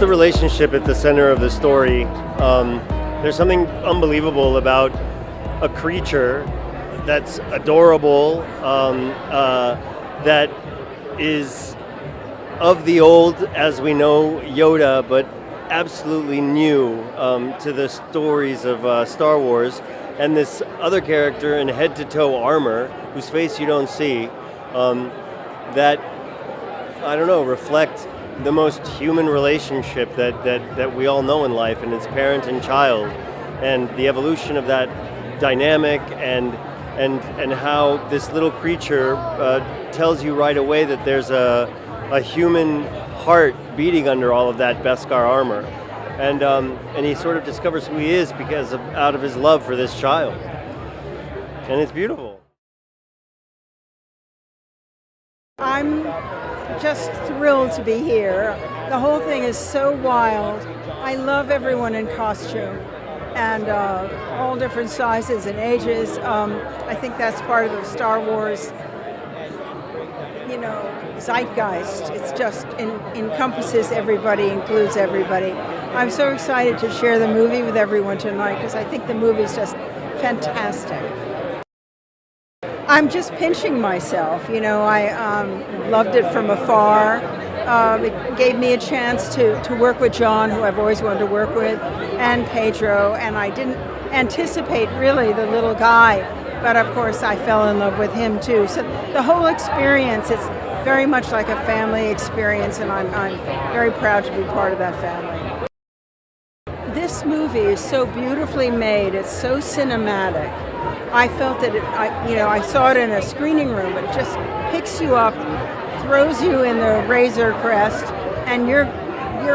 the relationship at the center of the story. There's something unbelievable about a creature that's adorable, that is of the old, as we know, Yoda, but absolutely new to the stories of Star Wars, and this other character in head-to-toe armor, whose face you don't see, that, I don't know, reflect the most human relationship that we all know in life, and it's parent and child, and the evolution of that dynamic, and how this little creature tells you right away that there's a human heart beating under all of that Beskar armor, and he sort of discovers who he is out of his love for this child, and it's beautiful. I'm just thrilled to be here. The whole thing is so wild. I love everyone in costume, and all different sizes and ages. I think that's part of the Star Wars, zeitgeist. It's just encompasses everybody, includes everybody. I'm so excited to share the movie with everyone tonight because I think the movie's just fantastic. I'm just pinching myself. I loved it from afar. It gave me a chance to work with Jon, who I've always wanted to work with, and Pedro, and I didn't anticipate really the little guy, but of course I fell in love with him too. So the whole experience, it's very much like a family experience, and I'm very proud to be part of that family. This movie is so beautifully made, it's so cinematic. I felt that I saw it in a screening room. It just picks you up, throws you in the Razor Crest, and you're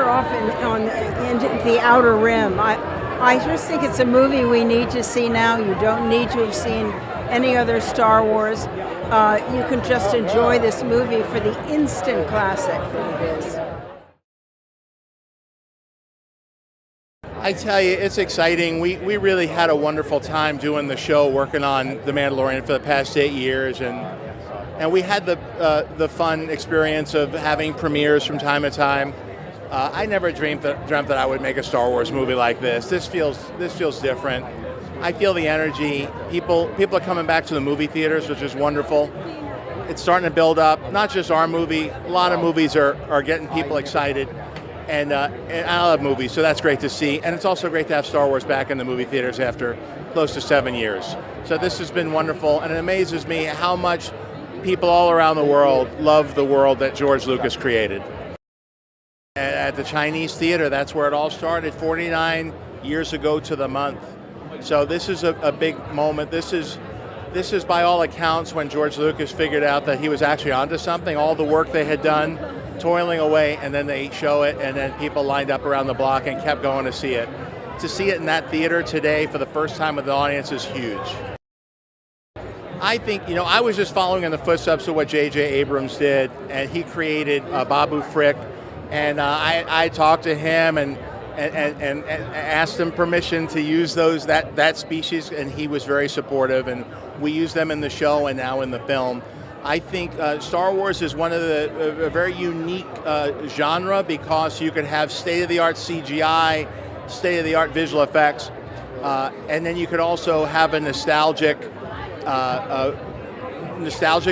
off into the outer rim. I just think it's a movie we need to see now. You don't need to have seen any other Star Wars. You can just enjoy this movie for the instant classic that it is. I tell you, it's exciting. We really had a wonderful time doing the show, working on The Mandalorian for the past 8 years, and we had the fun experience of having premieres from time to time. I never dreamt that I would make a Star Wars movie like this. This feels different. I feel the energy. People are coming back to the movie theaters, which is wonderful. It's starting to build up. Not just our movie. A lot of movies are getting people excited. And I love movies, so that's great to see. And it's also great to have Star Wars back in the movie theaters after close to 7 years. So this has been wonderful, and it amazes me how much people all around the world love the world that George Lucas created. At the Chinese theater, that's where it all started, 49 years ago to the month. So this is a big moment. This is by all accounts when George Lucas figured out that he was actually onto something. All the work they had done, toiling away, and then they show it, and then people lined up around the block and kept going to see it. To see it in that theater today for the first time with the audience is huge. I think, I was just following in the footsteps of what J.J. Abrams did, and he created Babu Frick, and I talked to him and asked him permission to use that species, and he was very supportive, and we use them in the show and now in the film. I think Star Wars is one of a very unique genre because you could have state-of-the-art CGI, state-of-the-art visual effects, and then you could also have a nostalgic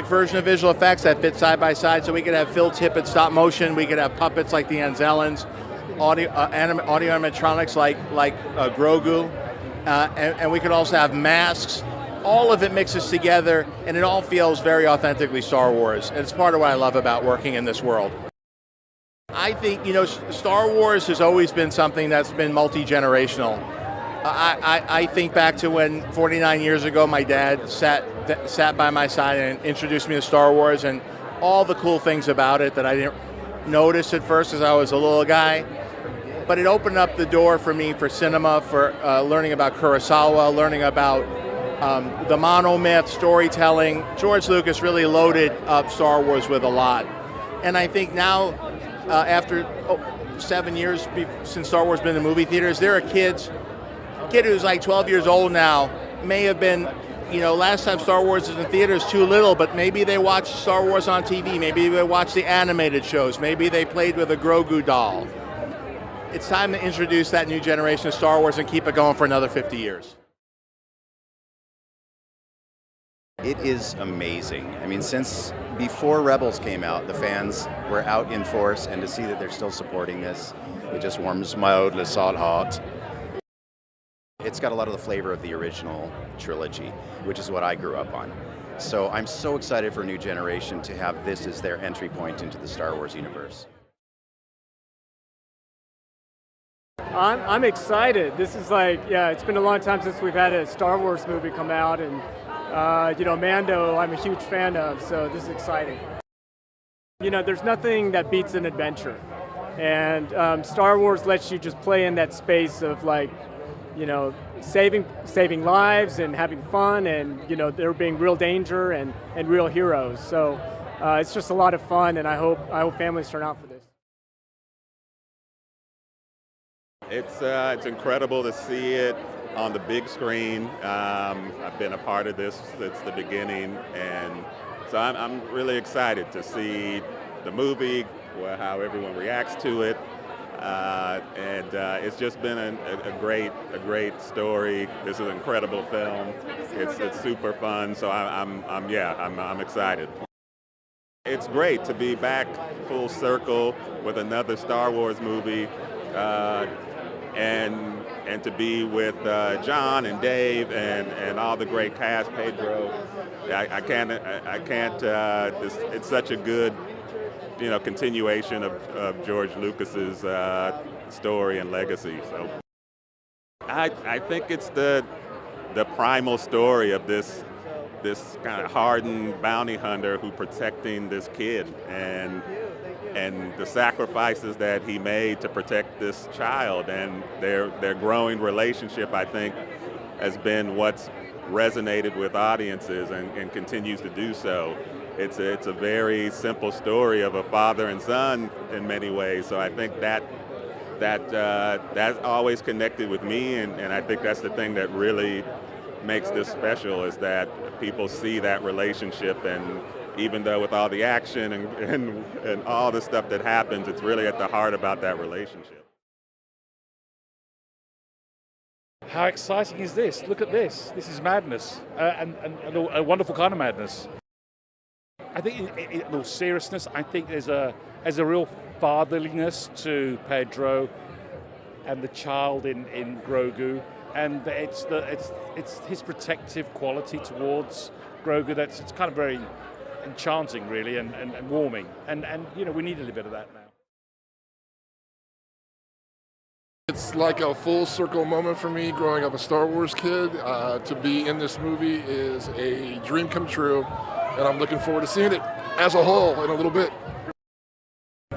version of visual effects that fit side by side. So we could have Phil Tippett stop motion, we could have puppets like the Anzellans, audio animatronics like Grogu, and we could also have masks. All of it mixes together, and it all feels very authentically Star Wars. And it's part of what I love about working in this world. I think, Star Wars has always been something that's been multi-generational. I think back to when 49 years ago my dad sat by my side and introduced me to Star Wars and all the cool things about it that I didn't notice at first as I was a little guy. But it opened up the door for me for cinema, for learning about Kurosawa, learning about the monomyth, storytelling. George Lucas really loaded up Star Wars with a lot. And I think now, after 7 years since Star Wars been in the movie theaters, there are kids. A kid who's like 12 years old now may have been, last time Star Wars was in theaters too little, but maybe they watched Star Wars on TV. Maybe they watched the animated shows. Maybe they played with a Grogu doll. It's time to introduce that new generation of Star Wars and keep it going for another 50 years. It is amazing. I mean, since before Rebels came out, the fans were out in force, and to see that they're still supporting this, it just warms my old LaSalle heart. It's got a lot of the flavor of the original trilogy, which is what I grew up on. So I'm so excited for a new generation to have this as their entry point into the Star Wars universe. I'm excited. This is it's been a long time since we've had a Star Wars movie come out, and Mando I'm a huge fan of, so this is exciting. There's nothing that beats an adventure, and Star Wars lets you just play in that space of saving lives and having fun, and there being real danger and real heroes. So it's just a lot of fun, and I hope families turn out for this. It's incredible to see it on the big screen. I've been a part of this since the beginning, and so I'm really excited to see the movie, how everyone reacts to it, and it's just been a great story. This is an incredible film. It's super fun, so I'm excited. It's great to be back full circle with another Star Wars movie. And to be with John and Dave and all the great cast, Pedro, I can't. It's such a good, continuation of George Lucas's story and legacy. So I think it's the primal story of this kind of hardened bounty hunter who protecting this kid and the sacrifices that he made to protect this child, and their growing relationship, I think, has been what's resonated with audiences and continues to do so. It's a very simple story of a father and son in many ways, so I think that's always connected with me, and I think that's the thing that really makes this special, is that people see that relationship, and even though with all the action and all the stuff that happens, it's really at the heart about that relationship. how exciting is this? Look at this. This is madness, and a wonderful kind of madness. I think, in all seriousness, I think there's a real fatherliness to Pedro and the child in Grogu, and it's his protective quality towards Grogu it's kind of very enchanting, really, and warming, and we need a little bit of that now. It's like a full circle moment for me growing up a Star Wars kid. To be in this movie is a dream come true, and I'm looking forward to seeing it as a whole in a little bit.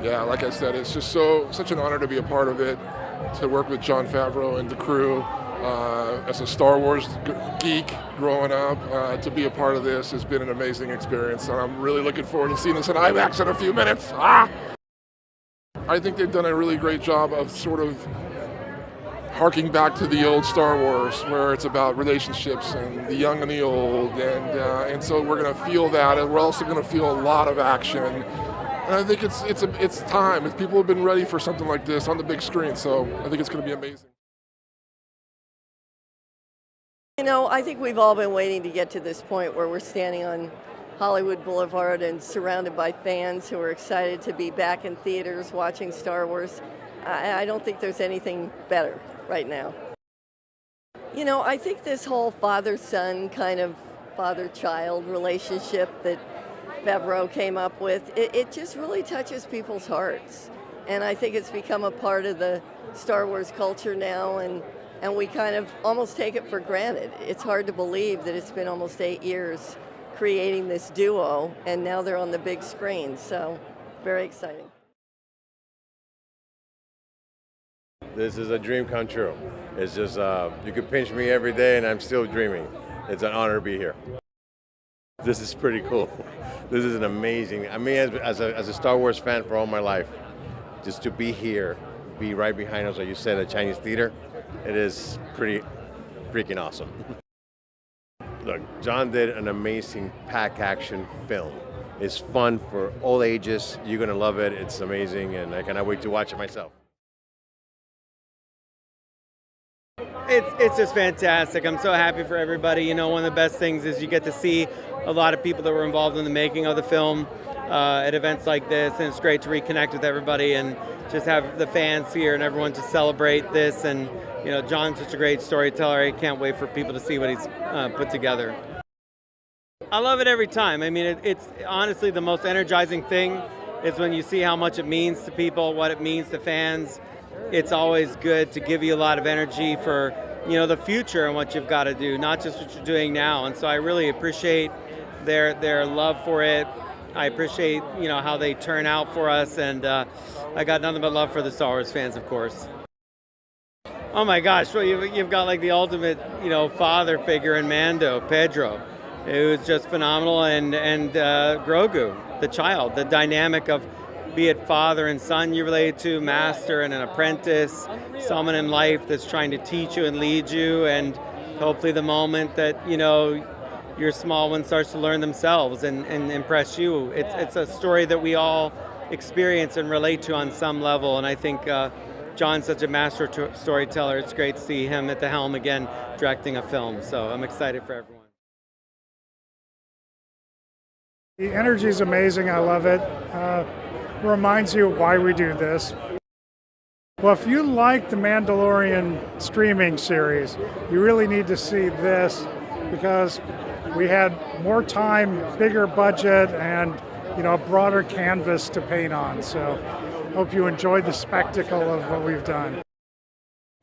Yeah, like I said, it's just such an honor to be a part of it, to work with Jon Favreau and the crew. As a Star Wars geek growing up, to be a part of this has been an amazing experience, and I'm really looking forward to seeing this in IMAX in a few minutes. I think they've done a really great job of sort of harking back to the old Star Wars, where it's about relationships and the young and the old, and so we're going to feel that, and we're also going to feel a lot of action. And I think it's time. People have been ready for something like this on the big screen, so I think it's going to be amazing. I think we've all been waiting to get to this point where we're standing on Hollywood Boulevard and surrounded by fans who are excited to be back in theaters watching Star Wars. I don't think there's anything better right now. I think this whole father-son kind of father-child relationship that Favreau came up with, it just really touches people's hearts. And I think it's become a part of the Star Wars culture now, and we kind of almost take it for granted. It's hard to believe that it's been almost 8 years creating this duo, and now they're on the big screen, so very exciting. This is a dream come true. It's just, you could pinch me every day and I'm still dreaming. It's an honor to be here. This is pretty cool. This is an amazing, as a Star Wars fan for all my life, just to be here, be right behind us, like you said, a Chinese theater, it is pretty freaking awesome. Look, Jon did an amazing pack action film. It's fun for all ages. You're going to love it. It's amazing, and I cannot wait to watch it myself. It's just fantastic. I'm so happy for everybody. One of the best things is you get to see a lot of people that were involved in the making of the film at events like this, and it's great to reconnect with everybody and just have the fans here and everyone to celebrate this. And Jon's such a great storyteller. I can't wait for people to see what he's put together. I love it every time. It's honestly the most energizing thing is when you see how much it means to people, what it means to fans. It's always good to give you a lot of energy for the future and what you've got to do, not just what you're doing now. And so I really appreciate their love for it. I appreciate how they turn out for us, and I got nothing but love for the Star Wars fans, of course. Oh my gosh, well, you've got like the ultimate father figure in Mando, Pedro. It was just phenomenal, and Grogu, the child, the dynamic of be it father and son you relate to, master and an apprentice, someone in life that's trying to teach you and lead you, and hopefully the moment that your small one starts to learn themselves and impress you. It's a story that we all experience and relate to on some level, and I think Jon's such a master storyteller. It's great to see him at the helm again directing a film, so I'm excited for everyone. The energy is amazing. I love it. Reminds you of why we do this. Well, if you like the Mandalorian streaming series, you really need to see this because we had more time, bigger budget, and a broader canvas to paint on. So hope you enjoyed the spectacle of what we've done.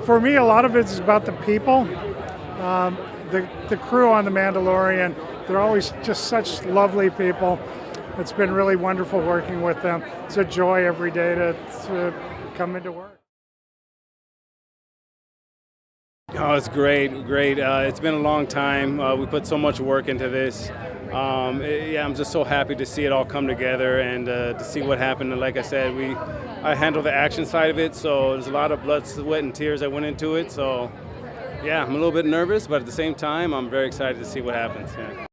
For me, a lot of it is about the people. The crew on The Mandalorian, they're always just such lovely people. It's been really wonderful working with them. It's a joy every day to come into work. Oh, it's great. It's been a long time. We put so much work into this. I'm just so happy to see it all come together and to see what happened. And like I said, I handle the action side of it, so there's a lot of blood, sweat, and tears that went into it. So, yeah, I'm a little bit nervous, but at the same time, I'm very excited to see what happens. Yeah.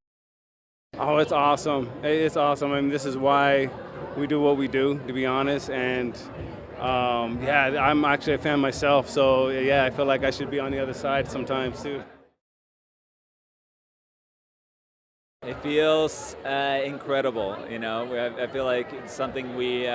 Oh, it's awesome. It's awesome. This is why we do what we do, to be honest. And Yeah, I'm actually a fan myself, so yeah, I feel like I should be on the other side sometimes too. It feels incredible, you know. I feel like it's something we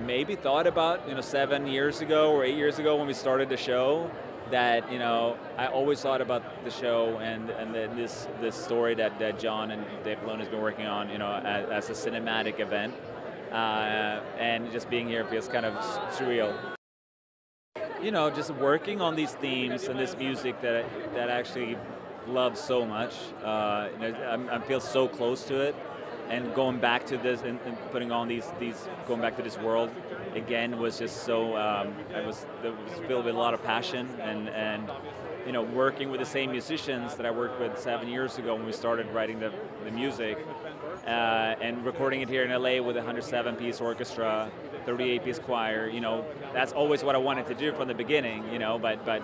maybe thought about, 7 years ago or 8 years ago when we started the show. That I always thought about the show and this story that Jon and Dave Filoni has been working on, as a cinematic event, and just being here feels kind of surreal. Just working on these themes and this music that I actually love so much. I feel so close to it, and going back to this and putting on these going back to this world again was just so. It was filled with a lot of passion and working with the same musicians that I worked with 7 years ago when we started writing the music, and recording it here in LA with a 107-piece orchestra, 38-piece choir. That's always what I wanted to do from the beginning. But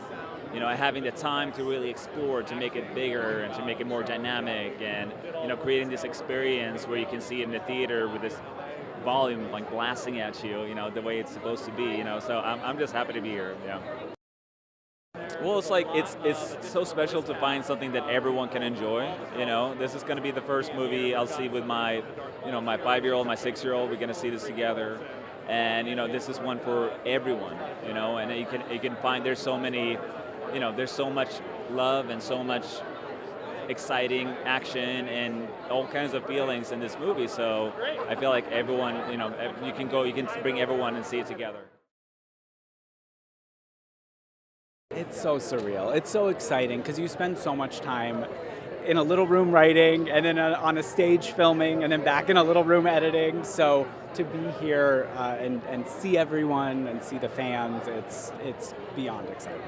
having the time to really explore, to make it bigger and to make it more dynamic, and creating this experience where you can see it in the theater with this volume like blasting at you, the way it's supposed to be. So I'm just happy to be here. Yeah. Well, it's like it's so special to find something that everyone can enjoy. This is going to be the first movie I'll see with my, my 5-year-old, my 6-year-old. We're going to see this together, and this is one for everyone. And you can find there's so many. There's so much love and so much exciting action and all kinds of feelings in this movie. So I feel like everyone, you can bring everyone and see it together. It's so surreal. It's so exciting because you spend so much time in a little room writing and then on a stage filming and then back in a little room editing. So to be here and see everyone and see the fans, it's beyond exciting.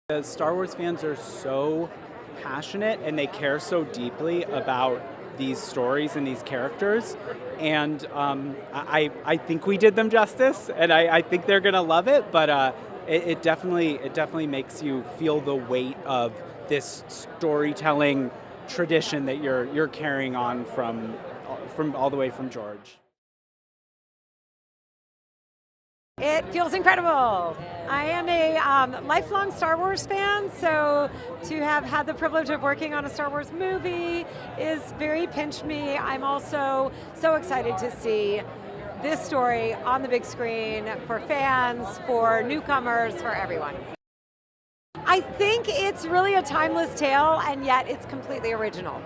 The Star Wars fans are so passionate and they care so deeply about these stories and these characters, and I think we did them justice, and I think they're gonna love it. But it definitely makes you feel the weight of this storytelling tradition that you're carrying on from all the way from George. It feels incredible. I am a lifelong Star Wars fan, so to have had the privilege of working on a Star Wars movie is very pinch me. I'm also so excited to see this story on the big screen for fans, for newcomers, for everyone. I think it's really a timeless tale, and yet it's completely original.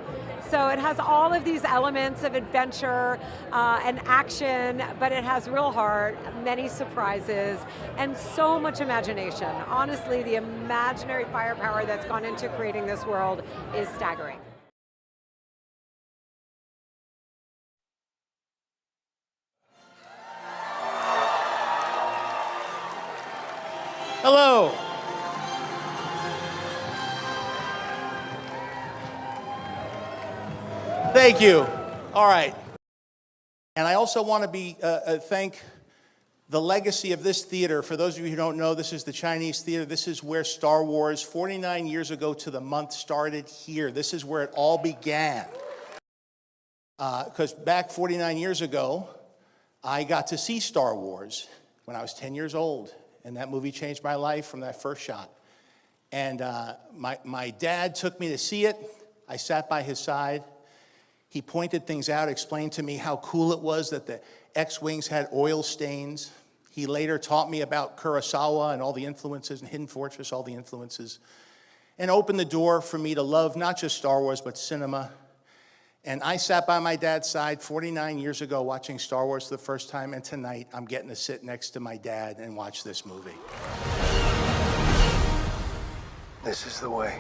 So it has all of these elements of adventure and action, but it has real heart, many surprises, and so much imagination. Honestly, the imaginary firepower that's gone into creating this world is staggering. Hello. Thank you. All right. And I also want to thank the legacy of this theater. For those of you who don't know, this is the Chinese Theater. This is where Star Wars, 49 years ago to the month, started here. This is where it all began. Because back 49 years ago, I got to see Star Wars when I was 10 years old. And that movie changed my life from that first shot. And my dad took me to see it. I sat by his side. He pointed things out, explained to me how cool it was that the X-Wings had oil stains. He later taught me about Kurosawa and all the influences, and Hidden Fortress, all the influences, and opened the door for me to love not just Star Wars, but cinema. And I sat by my dad's side 49 years ago watching Star Wars for the first time, and tonight I'm getting to sit next to my dad and watch this movie. This is the way.